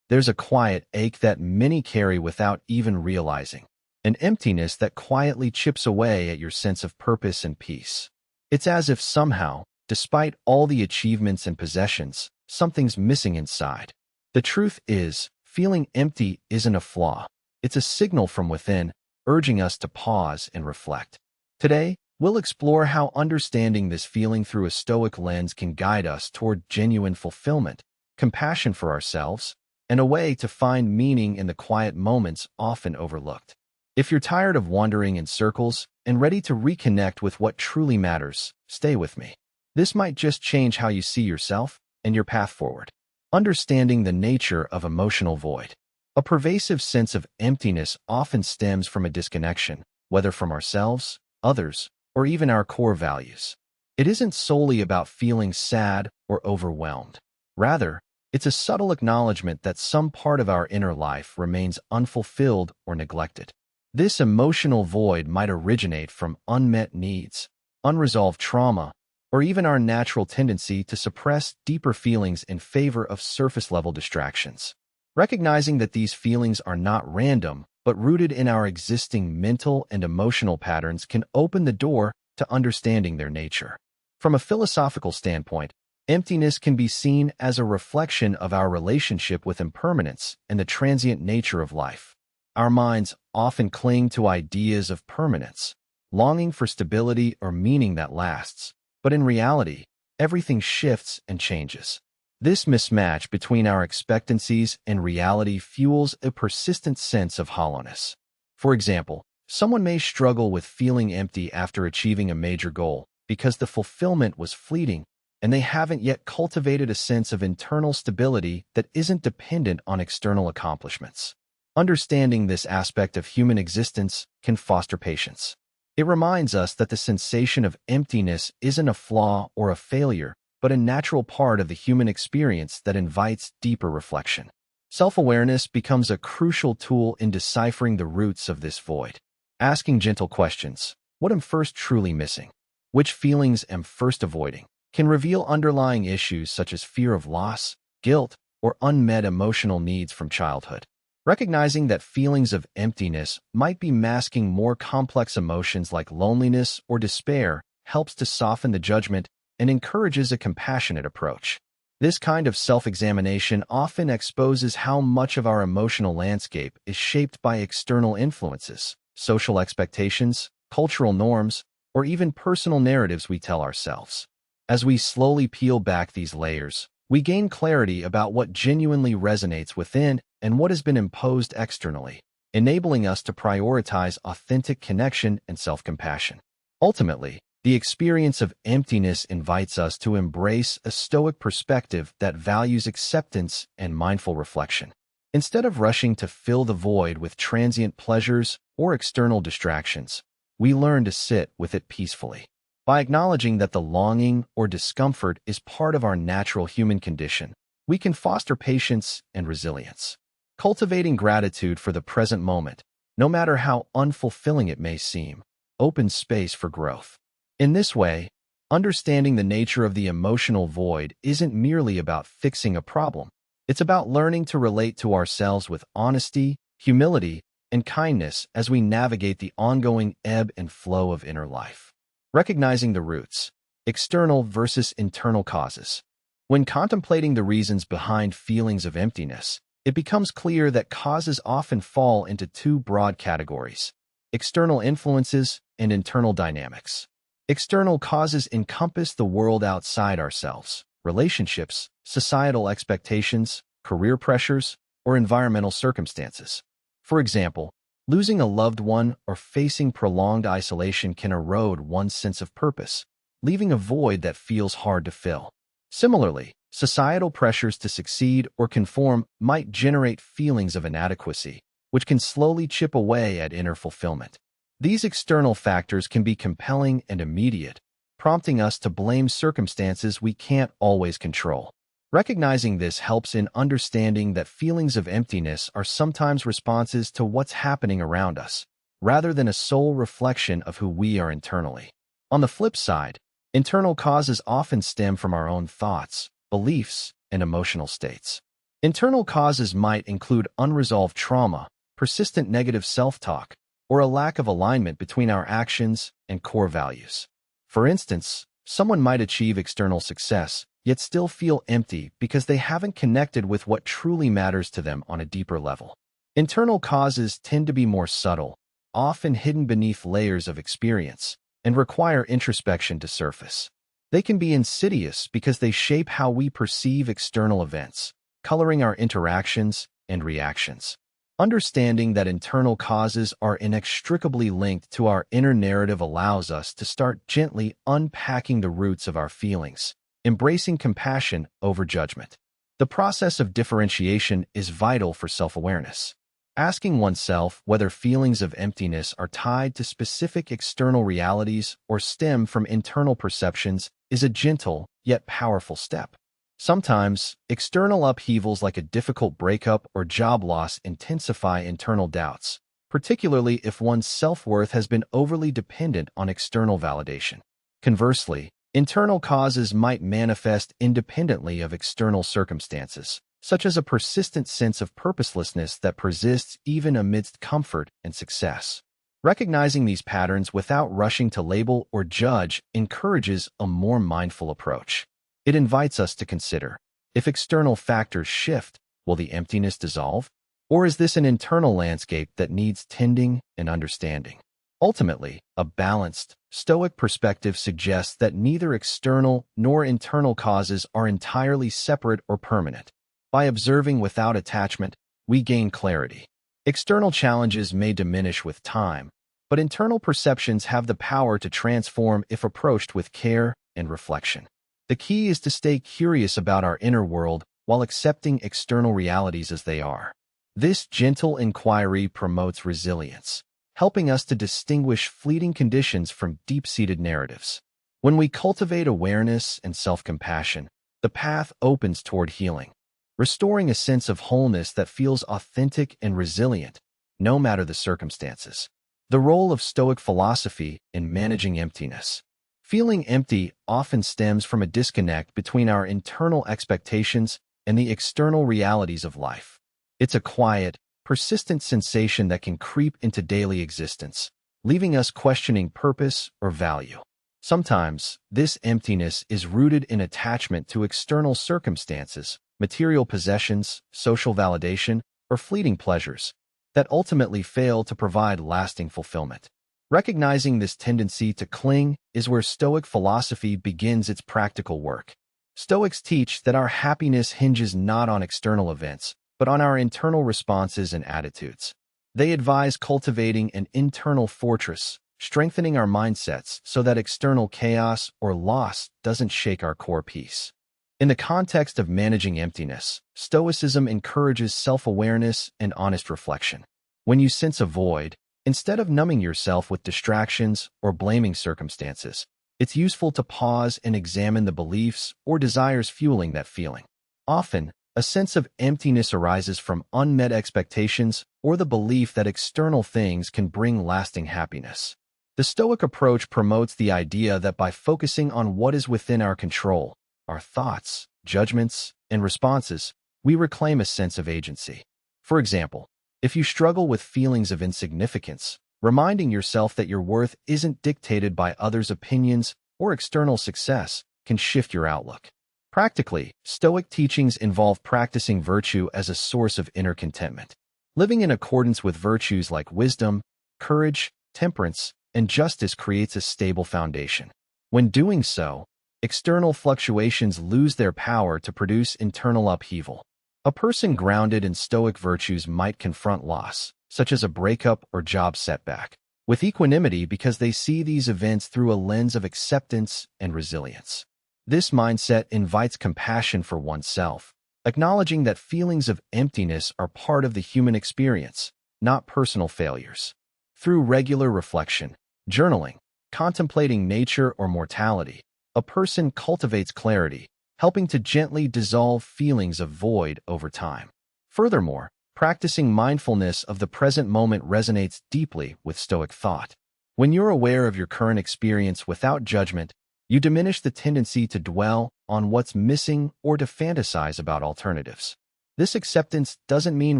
there's a quiet ache that many carry without even realizing, an emptiness that quietly chips away at your sense of purpose and peace. It's as if somehow, despite all the achievements and possessions, something's missing inside. The truth is, feeling empty isn't a flaw. It's a signal from within, urging us to pause and reflect. Today, we'll explore how understanding this feeling through a Stoic lens can guide us toward genuine fulfillment, compassion for ourselves, and a way to find meaning in the quiet moments often overlooked. If you're tired of wandering in circles and ready to reconnect with what truly matters, stay with me. This might just change how you see yourself and your path forward. Understanding the nature of emotional void. A pervasive sense of emptiness often stems from a disconnection, whether from ourselves, others, or even our core values. It isn't solely about feeling sad or overwhelmed. Rather, it's a subtle acknowledgement that some part of our inner life remains unfulfilled or neglected. This emotional void might originate from unmet needs, unresolved trauma, or even our natural tendency to suppress deeper feelings in favor of surface-level distractions. Recognizing that these feelings are not random, but rooted in our existing mental and emotional patterns can open the door to understanding their nature. From a philosophical standpoint, emptiness can be seen as a reflection of our relationship with impermanence and the transient nature of life. Our minds often cling to ideas of permanence, longing for stability or meaning that lasts, but in reality, everything shifts and changes. This mismatch between our expectancies and reality fuels a persistent sense of hollowness. For example, someone may struggle with feeling empty after achieving a major goal because the fulfillment was fleeting and they haven't yet cultivated a sense of internal stability that isn't dependent on external accomplishments. Understanding this aspect of human existence can foster patience. It reminds us that the sensation of emptiness isn't a flaw or a failure, but a natural part of the human experience that invites deeper reflection. Self-awareness becomes a crucial tool in deciphering the roots of this void. Asking gentle questions, what am first truly missing? Which feelings am first avoiding? Can reveal underlying issues such as fear of loss, guilt, or unmet emotional needs from childhood. Recognizing that feelings of emptiness might be masking more complex emotions like loneliness or despair helps to soften the judgment and encourages a compassionate approach. This kind of self-examination often exposes how much of our emotional landscape is shaped by external influences, social expectations, cultural norms, or even personal narratives we tell ourselves. As we slowly peel back these layers, we gain clarity about what genuinely resonates within and what has been imposed externally, enabling us to prioritize authentic connection and self-compassion. Ultimately, the experience of emptiness invites us to embrace a Stoic perspective that values acceptance and mindful reflection. Instead of rushing to fill the void with transient pleasures or external distractions, we learn to sit with it peacefully. By acknowledging that the longing or discomfort is part of our natural human condition, we can foster patience and resilience. Cultivating gratitude for the present moment, no matter how unfulfilling it may seem, opens space for growth. In this way, understanding the nature of the emotional void isn't merely about fixing a problem. It's about learning to relate to ourselves with honesty, humility, and kindness as we navigate the ongoing ebb and flow of inner life. Recognizing the roots, external versus internal causes. When contemplating the reasons behind feelings of emptiness, it becomes clear that causes often fall into two broad categories: external influences and internal dynamics. External causes encompass the world outside ourselves, relationships, societal expectations, career pressures, or environmental circumstances. For example, losing a loved one or facing prolonged isolation can erode one's sense of purpose, leaving a void that feels hard to fill. Similarly, societal pressures to succeed or conform might generate feelings of inadequacy, which can slowly chip away at inner fulfillment. These external factors can be compelling and immediate, prompting us to blame circumstances we can't always control. Recognizing this helps in understanding that feelings of emptiness are sometimes responses to what's happening around us, rather than a sole reflection of who we are internally. On the flip side, internal causes often stem from our own thoughts, beliefs, and emotional states. Internal causes might include unresolved trauma, persistent negative self-talk, or a lack of alignment between our actions and core values. For instance, someone might achieve external success, yet still feel empty because they haven't connected with what truly matters to them on a deeper level. Internal causes tend to be more subtle, often hidden beneath layers of experience, and require introspection to surface. They can be insidious because they shape how we perceive external events, coloring our interactions and reactions. Understanding that internal causes are inextricably linked to our inner narrative allows us to start gently unpacking the roots of our feelings, embracing compassion over judgment. The process of differentiation is vital for self-awareness. Asking oneself whether feelings of emptiness are tied to specific external realities or stem from internal perceptions is a gentle yet powerful step. Sometimes, external upheavals like a difficult breakup or job loss intensify internal doubts, particularly if one's self-worth has been overly dependent on external validation. Conversely, internal causes might manifest independently of external circumstances, such as a persistent sense of purposelessness that persists even amidst comfort and success. Recognizing these patterns without rushing to label or judge encourages a more mindful approach. It invites us to consider, if external factors shift, will the emptiness dissolve? Or is this an internal landscape that needs tending and understanding? Ultimately, a balanced, Stoic perspective suggests that neither external nor internal causes are entirely separate or permanent. By observing without attachment, we gain clarity. External challenges may diminish with time, but internal perceptions have the power to transform if approached with care and reflection. The key is to stay curious about our inner world while accepting external realities as they are. This gentle inquiry promotes resilience, helping us to distinguish fleeting conditions from deep-seated narratives. When we cultivate awareness and self-compassion, the path opens toward healing, restoring a sense of wholeness that feels authentic and resilient, no matter the circumstances. The role of Stoic philosophy in managing emptiness. Feeling empty often stems from a disconnect between our internal expectations and the external realities of life. It's a quiet, persistent sensation that can creep into daily existence, leaving us questioning purpose or value. Sometimes, this emptiness is rooted in attachment to external circumstances, material possessions, social validation, or fleeting pleasures that ultimately fail to provide lasting fulfillment. Recognizing this tendency to cling is where Stoic philosophy begins its practical work. Stoics teach that our happiness hinges not on external events, but on our internal responses and attitudes. They advise cultivating an internal fortress, strengthening our mindsets so that external chaos or loss doesn't shake our core peace. In the context of managing emptiness, Stoicism encourages self-awareness and honest reflection. When you sense a void, instead of numbing yourself with distractions or blaming circumstances, it's useful to pause and examine the beliefs or desires fueling that feeling. Often, a sense of emptiness arises from unmet expectations or the belief that external things can bring lasting happiness. The Stoic approach promotes the idea that by focusing on what is within our control, our thoughts, judgments, and responses, we reclaim a sense of agency. For example, if you struggle with feelings of insignificance, reminding yourself that your worth isn't dictated by others' opinions or external success can shift your outlook. Practically, Stoic teachings involve practicing virtue as a source of inner contentment. Living in accordance with virtues like wisdom, courage, temperance, and justice creates a stable foundation. When doing so, external fluctuations lose their power to produce internal upheaval. A person grounded in Stoic virtues might confront loss, such as a breakup or job setback, with equanimity because they see these events through a lens of acceptance and resilience. This mindset invites compassion for oneself, acknowledging that feelings of emptiness are part of the human experience, not personal failures. Through regular reflection, journaling, contemplating nature or mortality, a person cultivates clarity, helping to gently dissolve feelings of void over time. Furthermore, practicing mindfulness of the present moment resonates deeply with Stoic thought. When you're aware of your current experience without judgment, you diminish the tendency to dwell on what's missing or to fantasize about alternatives. This acceptance doesn't mean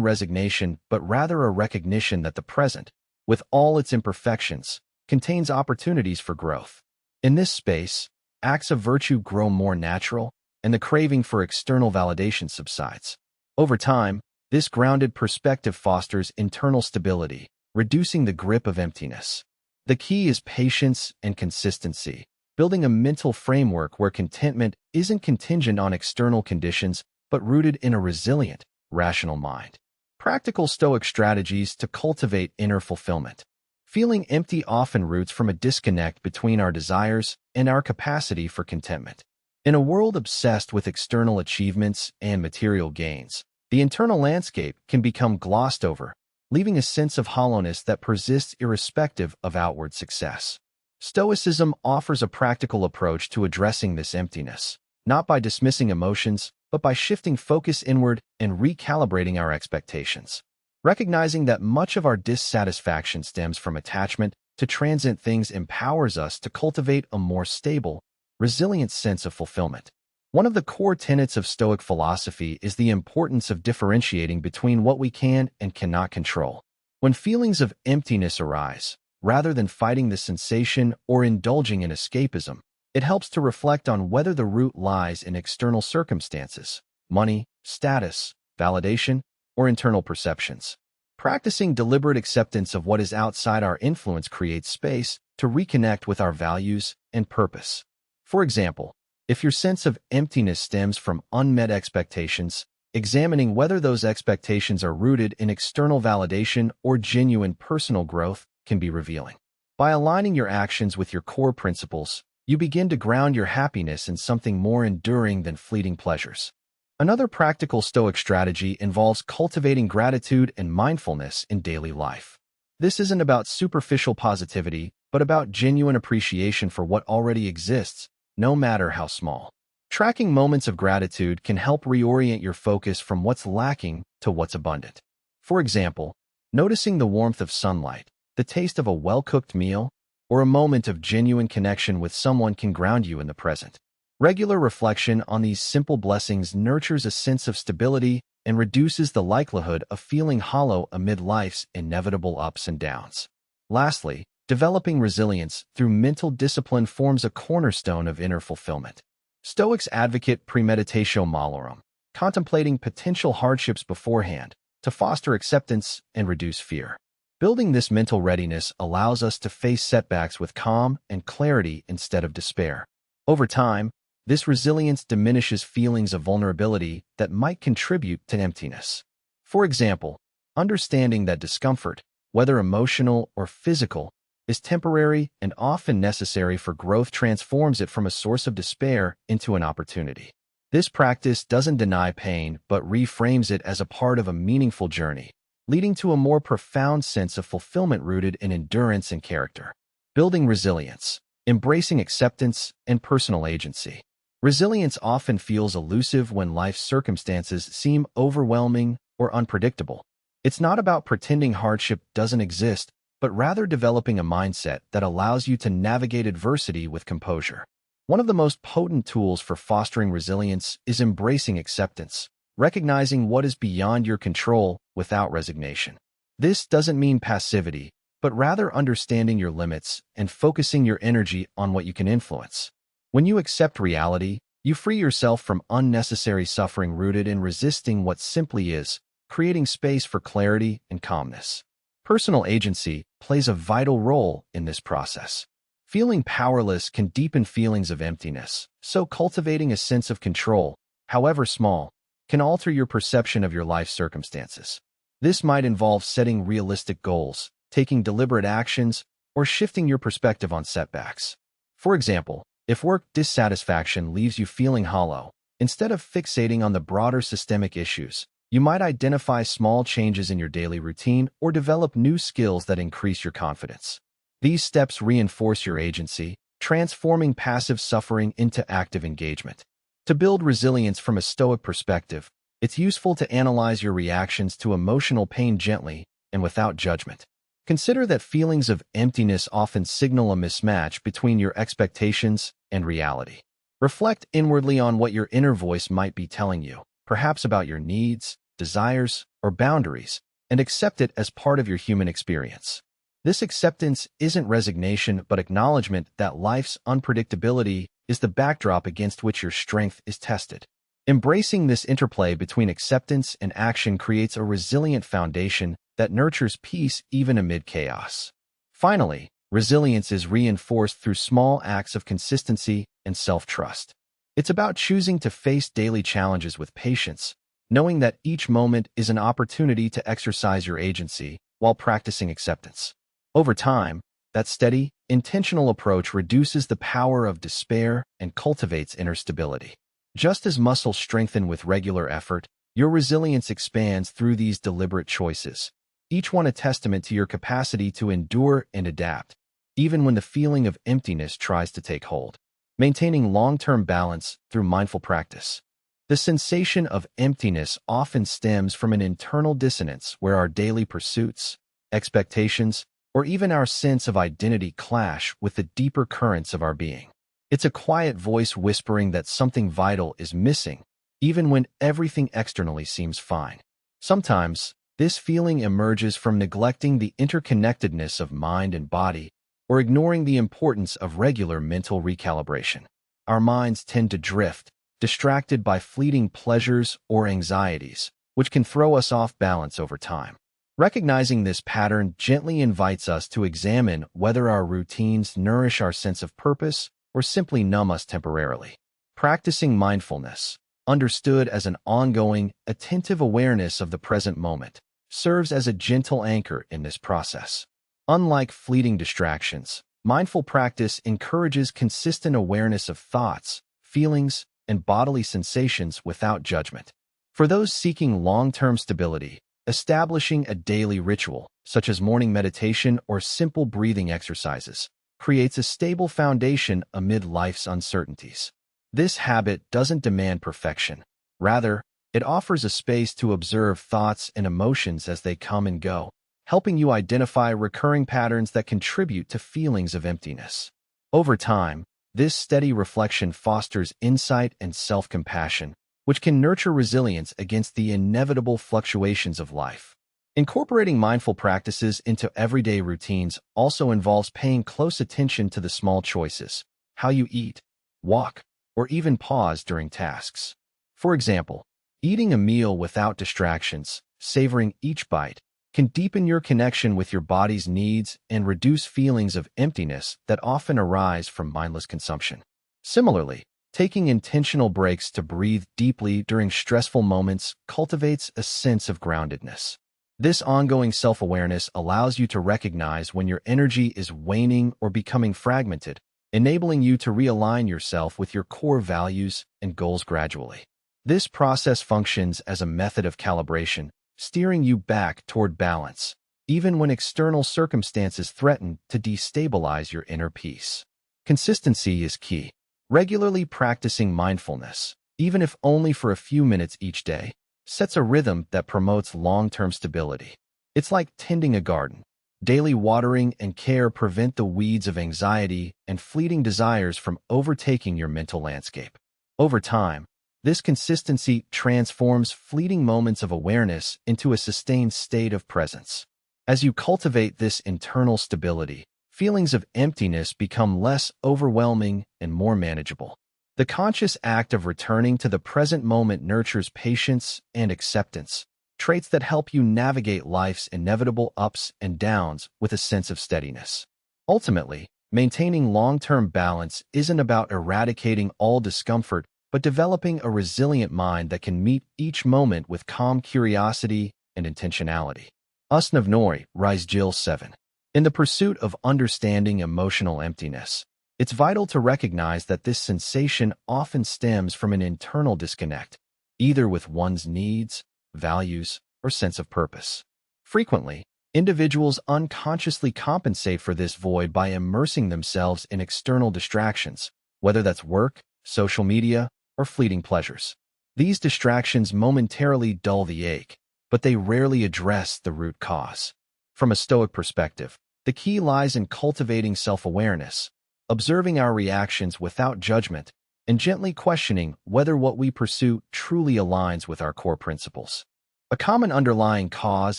resignation, but rather a recognition that the present, with all its imperfections, contains opportunities for growth. In this space, acts of virtue grow more natural, and the craving for external validation subsides. Over time, this grounded perspective fosters internal stability, reducing the grip of emptiness. The key is patience and consistency, building a mental framework where contentment isn't contingent on external conditions, but rooted in a resilient, rational mind. Practical Stoic strategies to cultivate inner fulfillment. Feeling empty often roots from a disconnect between our desires and our capacity for contentment. In a world obsessed with external achievements and material gains, the internal landscape can become glossed over, leaving a sense of hollowness that persists irrespective of outward success. Stoicism offers a practical approach to addressing this emptiness, not by dismissing emotions, but by shifting focus inward and recalibrating our expectations. Recognizing that much of our dissatisfaction stems from attachment to transient things empowers us to cultivate a more stable, resilient sense of fulfillment. One of the core tenets of Stoic philosophy is the importance of differentiating between what we can and cannot control. When feelings of emptiness arise, rather than fighting the sensation or indulging in escapism, it helps to reflect on whether the root lies in external circumstances, money, status, validation, or internal perceptions. Practicing deliberate acceptance of what is outside our influence creates space to reconnect with our values and purpose. For example, if your sense of emptiness stems from unmet expectations, examining whether those expectations are rooted in external validation or genuine personal growth can be revealing. By aligning your actions with your core principles, you begin to ground your happiness in something more enduring than fleeting pleasures. Another practical Stoic strategy involves cultivating gratitude and mindfulness in daily life. This isn't about superficial positivity, but about genuine appreciation for what already exists, no matter how small. Tracking moments of gratitude can help reorient your focus from what's lacking to what's abundant. For example, noticing the warmth of sunlight, the taste of a well-cooked meal, or a moment of genuine connection with someone can ground you in the present. Regular reflection on these simple blessings nurtures a sense of stability and reduces the likelihood of feeling hollow amid life's inevitable ups and downs. Lastly, developing resilience through mental discipline forms a cornerstone of inner fulfillment. Stoics advocate premeditatio malorum, contemplating potential hardships beforehand to foster acceptance and reduce fear. Building this mental readiness allows us to face setbacks with calm and clarity instead of despair. Over time, this resilience diminishes feelings of vulnerability that might contribute to emptiness. For example, understanding that discomfort, whether emotional or physical, is temporary and often necessary for growth transforms it from a source of despair into an opportunity. This practice doesn't deny pain but reframes it as a part of a meaningful journey, leading to a more profound sense of fulfillment rooted in endurance and character. Building resilience, embracing acceptance, and personal agency. Resilience often feels elusive when life's circumstances seem overwhelming or unpredictable. It's not about pretending hardship doesn't exist, but rather developing a mindset that allows you to navigate adversity with composure. One of the most potent tools for fostering resilience is embracing acceptance, recognizing what is beyond your control without resignation. This doesn't mean passivity, but rather understanding your limits and focusing your energy on what you can influence. When you accept reality, you free yourself from unnecessary suffering rooted in resisting what simply is, creating space for clarity and calmness. Personal agency plays a vital role in this process. Feeling powerless can deepen feelings of emptiness, so cultivating a sense of control, however small, can alter your perception of your life circumstances. This might involve setting realistic goals, taking deliberate actions, or shifting your perspective on setbacks. For example, if work dissatisfaction leaves you feeling hollow, instead of fixating on the broader systemic issues, you might identify small changes in your daily routine or develop new skills that increase your confidence. These steps reinforce your agency, transforming passive suffering into active engagement. To build resilience from a Stoic perspective, it's useful to analyze your reactions to emotional pain gently and without judgment. Consider that feelings of emptiness often signal a mismatch between your expectations and reality. Reflect inwardly on what your inner voice might be telling you, perhaps about your needs, desires, or boundaries, and accept it as part of your human experience. This acceptance isn't resignation but acknowledgement that life's unpredictability is the backdrop against which your strength is tested. Embracing this interplay between acceptance and action creates a resilient foundation that nurtures peace even amid chaos. Finally, resilience is reinforced through small acts of consistency and self-trust. It's about choosing to face daily challenges with patience, knowing that each moment is an opportunity to exercise your agency while practicing acceptance. Over time, that steady, intentional approach reduces the power of despair and cultivates inner stability. Just as muscles strengthen with regular effort, your resilience expands through these deliberate choices, each one a testament to your capacity to endure and adapt, even when the feeling of emptiness tries to take hold. Maintaining long-term balance through mindful practice. The sensation of emptiness often stems from an internal dissonance where our daily pursuits, expectations, or even our sense of identity clash with the deeper currents of our being. It's a quiet voice whispering that something vital is missing, even when everything externally seems fine. Sometimes, this feeling emerges from neglecting the interconnectedness of mind and body, or ignoring the importance of regular mental recalibration. Our minds tend to drift, distracted by fleeting pleasures or anxieties, which can throw us off balance over time. Recognizing this pattern gently invites us to examine whether our routines nourish our sense of purpose or simply numb us temporarily. Practicing mindfulness, understood as an ongoing, attentive awareness of the present moment, serves as a gentle anchor in this process. Unlike fleeting distractions, mindful practice encourages consistent awareness of thoughts, feelings, and bodily sensations without judgment. For those seeking long-term stability, establishing a daily ritual, such as morning meditation or simple breathing exercises, creates a stable foundation amid life's uncertainties. This habit doesn't demand perfection. Rather, it offers a space to observe thoughts and emotions as they come and go, helping you identify recurring patterns that contribute to feelings of emptiness. Over time, this steady reflection fosters insight and self-compassion, which can nurture resilience against the inevitable fluctuations of life. Incorporating mindful practices into everyday routines also involves paying close attention to the small choices, how you eat, walk, or even pause during tasks. For example, eating a meal without distractions, savoring each bite, can deepen your connection with your body's needs and reduce feelings of emptiness that often arise from mindless consumption. Similarly, taking intentional breaks to breathe deeply during stressful moments cultivates a sense of groundedness. This ongoing self-awareness allows you to recognize when your energy is waning or becoming fragmented, enabling you to realign yourself with your core values and goals gradually. This process functions as a method of calibration, steering you back toward balance, even when external circumstances threaten to destabilize your inner peace. Consistency is key. Regularly practicing mindfulness, even if only for a few minutes each day, sets a rhythm that promotes long-term stability. It's like tending a garden. Daily watering and care prevent the weeds of anxiety and fleeting desires from overtaking your mental landscape. Over time, this consistency transforms fleeting moments of awareness into a sustained state of presence. As you cultivate this internal stability, feelings of emptiness become less overwhelming and more manageable. The conscious act of returning to the present moment nurtures patience and acceptance, traits that help you navigate life's inevitable ups and downs with a sense of steadiness. Ultimately, maintaining long-term balance isn't about eradicating all discomfort, but developing a resilient mind that can meet each moment with calm curiosity and intentionality. Usnavnoi, Rise Jill 7. In the pursuit of understanding emotional emptiness, it's vital to recognize that this sensation often stems from an internal disconnect, either with one's needs, values, or sense of purpose. Frequently, individuals unconsciously compensate for this void by immersing themselves in external distractions, whether that's work, social media, or fleeting pleasures. These distractions momentarily dull the ache, but they rarely address the root cause. From a Stoic perspective, the key lies in cultivating self-awareness, observing our reactions without judgment, and gently questioning whether what we pursue truly aligns with our core principles. A common underlying cause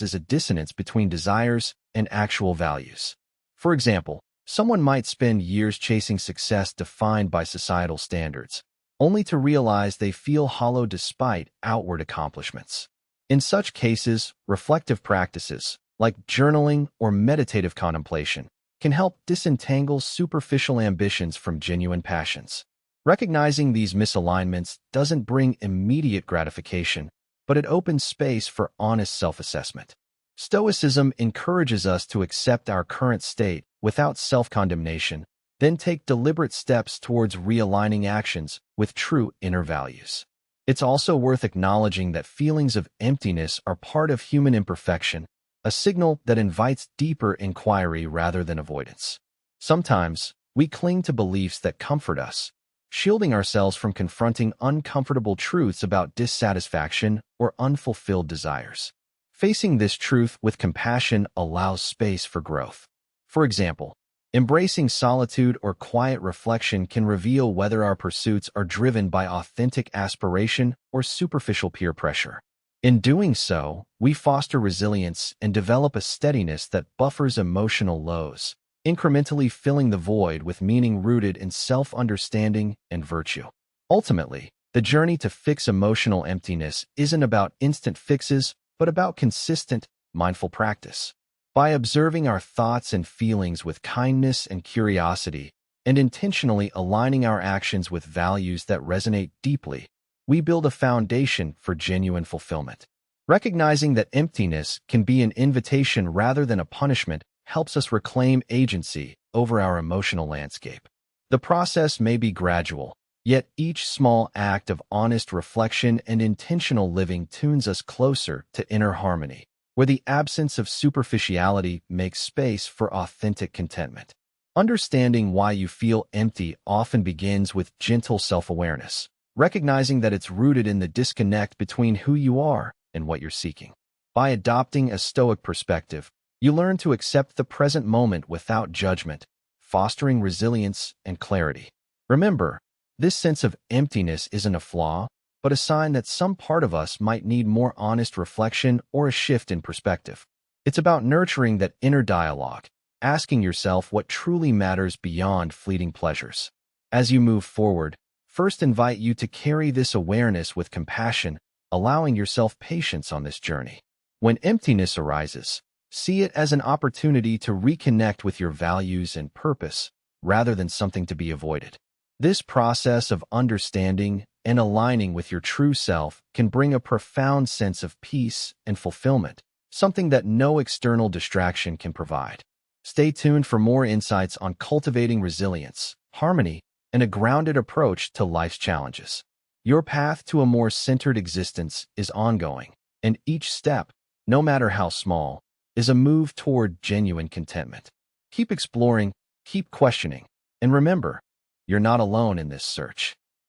is a dissonance between desires and actual values. For example, someone might spend years chasing success defined by societal standards, only to realize they feel hollow despite outward accomplishments. In such cases, reflective practices, like journaling or meditative contemplation, can help disentangle superficial ambitions from genuine passions. Recognizing these misalignments doesn't bring immediate gratification, but it opens space for honest self-assessment. Stoicism encourages us to accept our current state without self-condemnation, then take deliberate steps towards realigning actions with true inner values. It's also worth acknowledging that feelings of emptiness are part of human imperfection, a signal that invites deeper inquiry rather than avoidance. Sometimes, we cling to beliefs that comfort us, shielding ourselves from confronting uncomfortable truths about dissatisfaction or unfulfilled desires. Facing this truth with compassion allows space for growth. For example, embracing solitude or quiet reflection can reveal whether our pursuits are driven by authentic aspiration or superficial peer pressure. In doing so, we foster resilience and develop a steadiness that buffers emotional lows, incrementally filling the void with meaning rooted in self-understanding and virtue. Ultimately, the journey to fix emotional emptiness isn't about instant fixes, but about consistent, mindful practice. By observing our thoughts and feelings with kindness and curiosity, and intentionally aligning our actions with values that resonate deeply, we build a foundation for genuine fulfillment. Recognizing that emptiness can be an invitation rather than a punishment helps us reclaim agency over our emotional landscape. The process may be gradual, yet each small act of honest reflection and intentional living tunes us closer to inner harmony, where the absence of superficiality makes space for authentic contentment. Understanding why you feel empty often begins with gentle self-awareness, recognizing that it's rooted in the disconnect between who you are and what you're seeking. By adopting a Stoic perspective, you learn to accept the present moment without judgment, fostering resilience and clarity. Remember, this sense of emptiness isn't a flaw, but a sign that some part of us might need more honest reflection or a shift in perspective. It's about nurturing that inner dialogue, asking yourself what truly matters beyond fleeting pleasures. As you move forward, first invite you to carry this awareness with compassion, allowing yourself patience on this journey. When emptiness arises, see it as an opportunity to reconnect with your values and purpose, rather than something to be avoided. This process of understanding and aligning with your true self can bring a profound sense of peace and fulfillment, something that no external distraction can provide. Stay tuned for more insights on cultivating resilience, harmony, and a grounded approach to life's challenges. Your path to a more centered existence is ongoing, and each step, no matter how small, is a move toward genuine contentment. Keep exploring, keep questioning, and remember, you're not alone in this search.